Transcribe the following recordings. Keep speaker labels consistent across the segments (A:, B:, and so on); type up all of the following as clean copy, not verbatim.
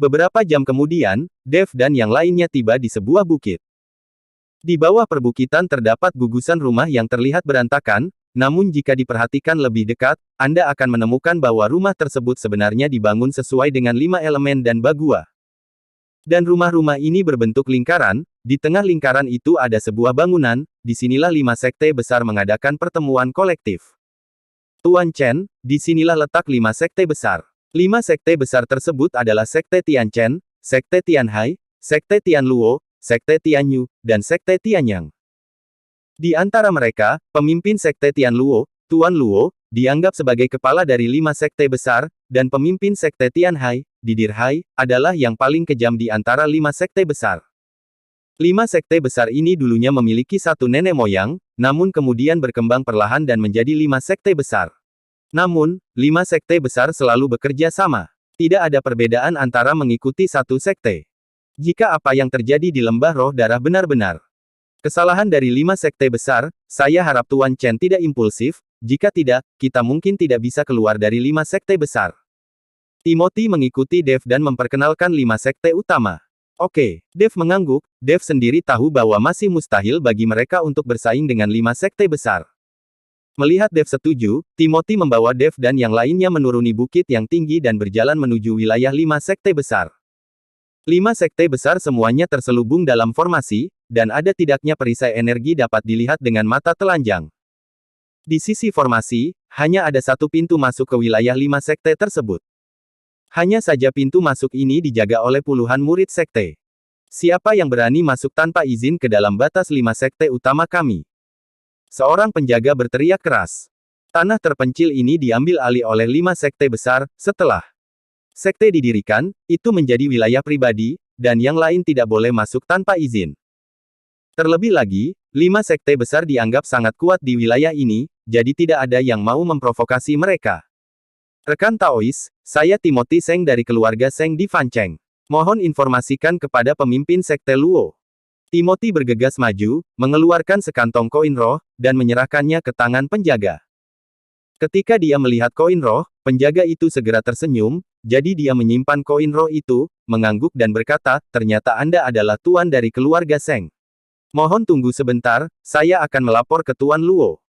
A: Beberapa jam kemudian, Dev dan yang lainnya tiba di sebuah bukit. Di bawah perbukitan terdapat gugusan rumah yang terlihat berantakan, namun jika diperhatikan lebih dekat, Anda akan menemukan bahwa rumah tersebut sebenarnya dibangun sesuai dengan 5 elemen dan bagua. Dan rumah-rumah ini berbentuk lingkaran, di tengah lingkaran itu ada sebuah bangunan, disinilah 5 sekte besar mengadakan pertemuan kolektif. Tuan Chen, disinilah letak 5 sekte besar. 5 sekte besar tersebut adalah Sekte Tianchen, Sekte Tianhai, Sekte Tianluo, Sekte Tianyu, dan Sekte Tianyang. Di antara mereka, pemimpin Sekte Tianluo, Tuan Luo, dianggap sebagai kepala dari 5 sekte besar, dan pemimpin Sekte Tianhai, Didirhai, adalah yang paling kejam di antara 5 sekte besar. 5 sekte besar ini dulunya memiliki satu nenek moyang, namun kemudian berkembang perlahan dan menjadi 5 sekte besar. Namun, 5 sekte besar selalu bekerja sama. Tidak ada perbedaan antara mengikuti satu sekte. Jika apa yang terjadi di lembah roh darah benar-benar kesalahan dari 5 sekte besar, saya harap Tuan Chen tidak impulsif, jika tidak, kita mungkin tidak bisa keluar dari 5 sekte besar. Timothy mengikuti Dev dan memperkenalkan 5 sekte utama. Oke, Dev mengangguk, Dev sendiri tahu bahwa masih mustahil bagi mereka untuk bersaing dengan 5 sekte besar. Melihat Dev setuju, Timothy membawa Dev dan yang lainnya menuruni bukit yang tinggi dan berjalan menuju wilayah 5 sekte besar. 5 sekte besar semuanya terselubung dalam formasi, dan ada tidaknya perisai energi dapat dilihat dengan mata telanjang. Di sisi formasi, hanya ada satu pintu masuk ke wilayah 5 sekte tersebut. Hanya saja pintu masuk ini dijaga oleh puluhan murid sekte. Siapa yang berani masuk tanpa izin ke dalam batas 5 sekte utama kami? Seorang penjaga berteriak keras. Tanah terpencil ini diambil alih oleh 5 sekte besar, setelah sekte didirikan, itu menjadi wilayah pribadi, dan yang lain tidak boleh masuk tanpa izin. Terlebih lagi, 5 sekte besar dianggap sangat kuat di wilayah ini, jadi tidak ada yang mau memprovokasi mereka. Rekan Taois, saya Timothy Seng dari keluarga Seng di Fancheng. Mohon informasikan kepada pemimpin sekte Luo. Timothy bergegas maju, mengeluarkan sekantong koin roh, dan menyerahkannya ke tangan penjaga. Ketika dia melihat koin roh, penjaga itu segera tersenyum, jadi dia menyimpan koin roh itu, mengangguk dan berkata, ternyata Anda adalah tuan dari keluarga Seng. Mohon tunggu sebentar, saya akan melapor ke Tuan Luo.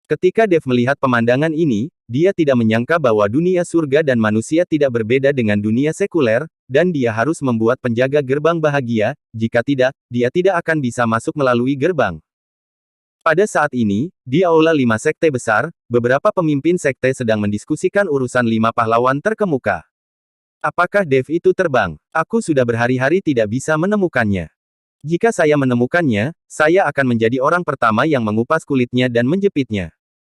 A: Ketika Dev melihat pemandangan ini, dia tidak menyangka bahwa dunia surga dan manusia tidak berbeda dengan dunia sekuler, dan dia harus membuat penjaga gerbang bahagia, jika tidak, dia tidak akan bisa masuk melalui gerbang. Pada saat ini, di aula 5 sekte besar, beberapa pemimpin sekte sedang mendiskusikan urusan 5 pahlawan terkemuka. Apakah Dev itu terbang? Aku sudah berhari-hari tidak bisa menemukannya. Jika saya menemukannya, saya akan menjadi orang pertama yang mengupas kulitnya dan menjepitnya.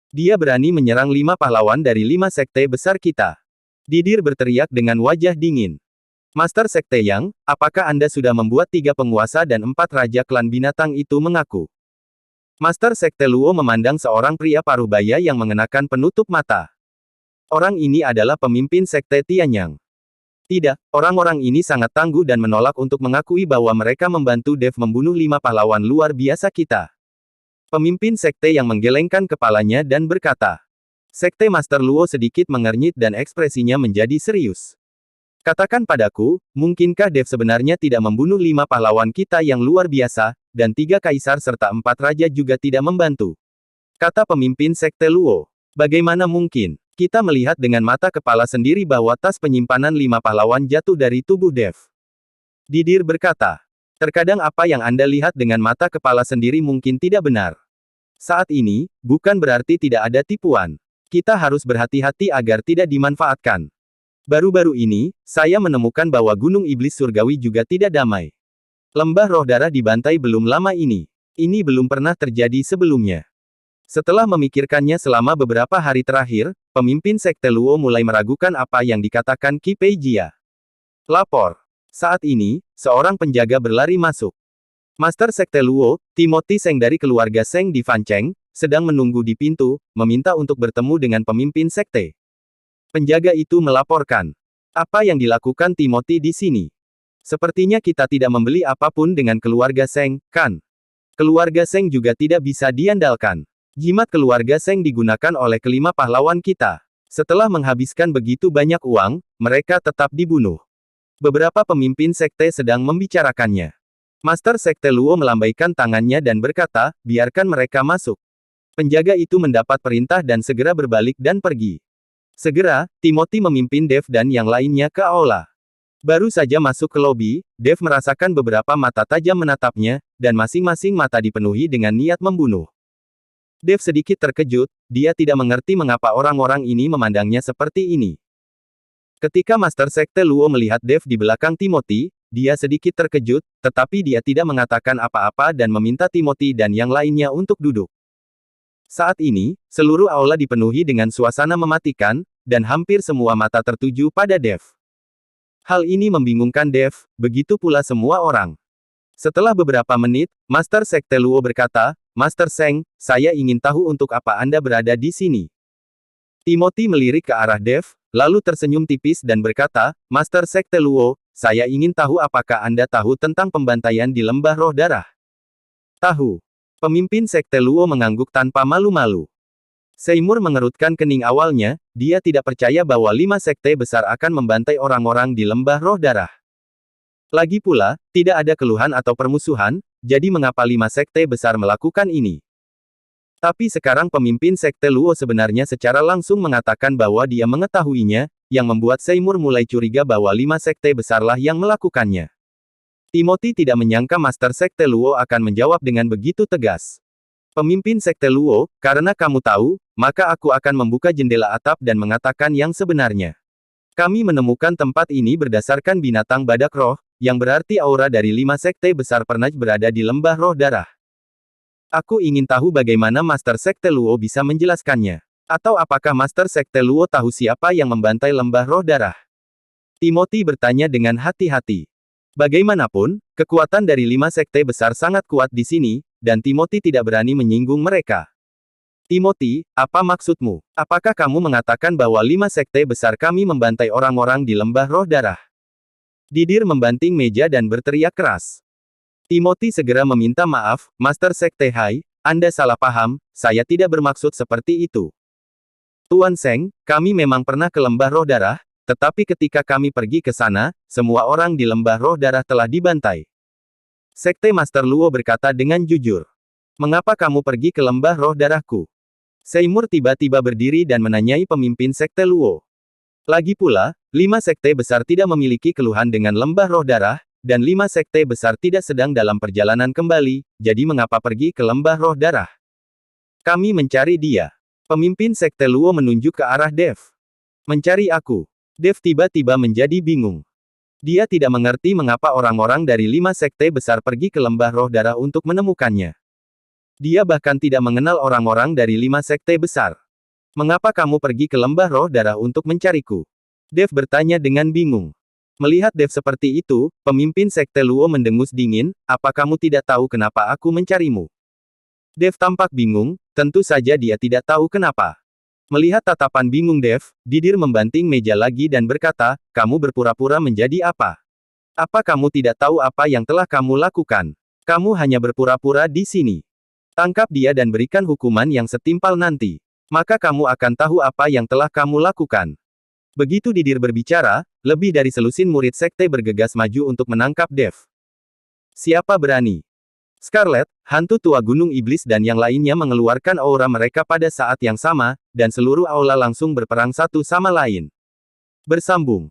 A: Dia berani menyerang 5 pahlawan dari 5 sekte besar kita. Didir berteriak dengan wajah dingin. Master Sekte Yang, apakah Anda sudah membuat 3 penguasa dan 4 raja klan binatang itu mengaku? Master Sekte Luo memandang seorang pria paruh-baya yang mengenakan penutup mata. Orang ini adalah pemimpin Sekte Tianyang. Tidak, orang-orang ini sangat tangguh dan menolak untuk mengakui bahwa mereka membantu Dev membunuh 5 pahlawan luar biasa kita. Pemimpin sekte yang menggelengkan kepalanya dan berkata. Sekte Master Luo sedikit mengernyit dan ekspresinya menjadi serius. Katakan padaku, mungkinkah Dev sebenarnya tidak membunuh 5 pahlawan kita yang luar biasa, dan 3 kaisar serta 4 raja juga tidak membantu? Kata pemimpin sekte Luo. Bagaimana mungkin? Kita melihat dengan mata kepala sendiri bahwa tas penyimpanan 5 pahlawan jatuh dari tubuh Dev. Didir berkata, terkadang apa yang Anda lihat dengan mata kepala sendiri mungkin tidak benar. Saat ini, bukan berarti tidak ada tipuan. Kita harus berhati-hati agar tidak dimanfaatkan. Baru-baru ini, saya menemukan bahwa Gunung Iblis Surgawi juga tidak damai. Lembah roh darah dibantai belum lama ini. Ini belum pernah terjadi sebelumnya. Setelah memikirkannya selama beberapa hari terakhir, pemimpin sekte Luo mulai meragukan apa yang dikatakan Qi Pei Jia. Lapor. Saat ini, seorang penjaga berlari masuk. Master Sekte Luo, Timothy Seng dari keluarga Seng di Fancheng, sedang menunggu di pintu, meminta untuk bertemu dengan pemimpin sekte. Penjaga itu melaporkan. Apa yang dilakukan Timothy di sini? Sepertinya kita tidak membeli apapun dengan keluarga Seng, kan? Keluarga Seng juga tidak bisa diandalkan. Jimat keluarga Seng digunakan oleh kelima pahlawan kita. Setelah menghabiskan begitu banyak uang, mereka tetap dibunuh. Beberapa pemimpin sekte sedang membicarakannya. Master Sekte Luo melambaikan tangannya dan berkata, biarkan mereka masuk. Penjaga itu mendapat perintah dan segera berbalik dan pergi. Segera, Timothy memimpin Dev dan yang lainnya ke aula. Baru saja masuk ke lobi, Dev merasakan beberapa mata tajam menatapnya, dan masing-masing mata dipenuhi dengan niat membunuh. Dev sedikit terkejut, dia tidak mengerti mengapa orang-orang ini memandangnya seperti ini. Ketika Master Sekte Luo melihat Dev di belakang Timothy, dia sedikit terkejut, tetapi dia tidak mengatakan apa-apa dan meminta Timothy dan yang lainnya untuk duduk. Saat ini, seluruh aula dipenuhi dengan suasana mematikan, dan hampir semua mata tertuju pada Dev. Hal ini membingungkan Dev, begitu pula semua orang. Setelah beberapa menit, Master Sekte Luo berkata, Master Seng, saya ingin tahu untuk apa Anda berada di sini. Timothy melirik ke arah Dev, lalu tersenyum tipis dan berkata, Master Sekte Luo, saya ingin tahu apakah Anda tahu tentang pembantaian di Lembah Roh Darah. Tahu. Pemimpin Sekte Luo mengangguk tanpa malu-malu. Seymour mengerutkan kening awalnya, dia tidak percaya bahwa 5 sekte besar akan membantai orang-orang di Lembah Roh Darah. Lagi pula, tidak ada keluhan atau permusuhan, jadi mengapa 5 sekte besar melakukan ini? Tapi sekarang pemimpin Sekte Luo sebenarnya secara langsung mengatakan bahwa dia mengetahuinya, yang membuat Seymour mulai curiga bahwa 5 sekte besarlah yang melakukannya. Timothy tidak menyangka Master Sekte Luo akan menjawab dengan begitu tegas. Pemimpin Sekte Luo, karena kamu tahu, maka aku akan membuka jendela atap dan mengatakan yang sebenarnya. Kami menemukan tempat ini berdasarkan binatang badak roh, yang berarti aura dari 5 sekte besar pernah berada di Lembah Roh Darah. Aku ingin tahu bagaimana Master Sekte Luo bisa menjelaskannya. Atau apakah Master Sekte Luo tahu siapa yang membantai Lembah Roh Darah? Timothy bertanya dengan hati-hati. Bagaimanapun, kekuatan dari 5 sekte besar sangat kuat di sini, dan Timothy tidak berani menyinggung mereka. Timothy, apa maksudmu? Apakah kamu mengatakan bahwa 5 sekte besar kami membantai orang-orang di Lembah Roh Darah? Didir membanting meja dan berteriak keras. Timothy segera meminta maaf, Master Sekte Hai, Anda salah paham, saya tidak bermaksud seperti itu. Tuan Seng, kami memang pernah ke Lembah Roh Darah, tetapi ketika kami pergi ke sana, semua orang di Lembah Roh Darah telah dibantai. Sekte Master Luo berkata dengan jujur. Mengapa kamu pergi ke Lembah Roh Darahku? Seymour tiba-tiba berdiri dan menanyai pemimpin Sekte Luo. Lagi pula, 5 sekte besar tidak memiliki keluhan dengan Lembah Roh Darah, dan 5 sekte besar tidak sedang dalam perjalanan kembali, jadi mengapa pergi ke Lembah Roh Darah? Kami mencari dia. Pemimpin Sekte Luo menunjuk ke arah Dev. Mencari aku. Dev tiba-tiba menjadi bingung. Dia tidak mengerti mengapa orang-orang dari 5 sekte besar pergi ke Lembah Roh Darah untuk menemukannya. Dia bahkan tidak mengenal orang-orang dari 5 sekte besar. Mengapa kamu pergi ke Lembah Roh Darah untuk mencariku? Dev bertanya dengan bingung. Melihat Dev seperti itu, pemimpin Sekte Luo mendengus dingin, apa kamu tidak tahu kenapa aku mencarimu? Dev tampak bingung, tentu saja dia tidak tahu kenapa. Melihat tatapan bingung Dev, Didir membanting meja lagi dan berkata, kamu berpura-pura menjadi apa? Apa kamu tidak tahu apa yang telah kamu lakukan? Kamu hanya berpura-pura di sini. Tangkap dia dan berikan hukuman yang setimpal nanti. Maka kamu akan tahu apa yang telah kamu lakukan. Begitu Didir berbicara, lebih dari selusin murid sekte bergegas maju untuk menangkap Dev. Siapa berani? Scarlet, hantu tua Gunung Iblis dan yang lainnya mengeluarkan aura mereka pada saat yang sama, dan seluruh aula langsung berperang satu sama lain. Bersambung.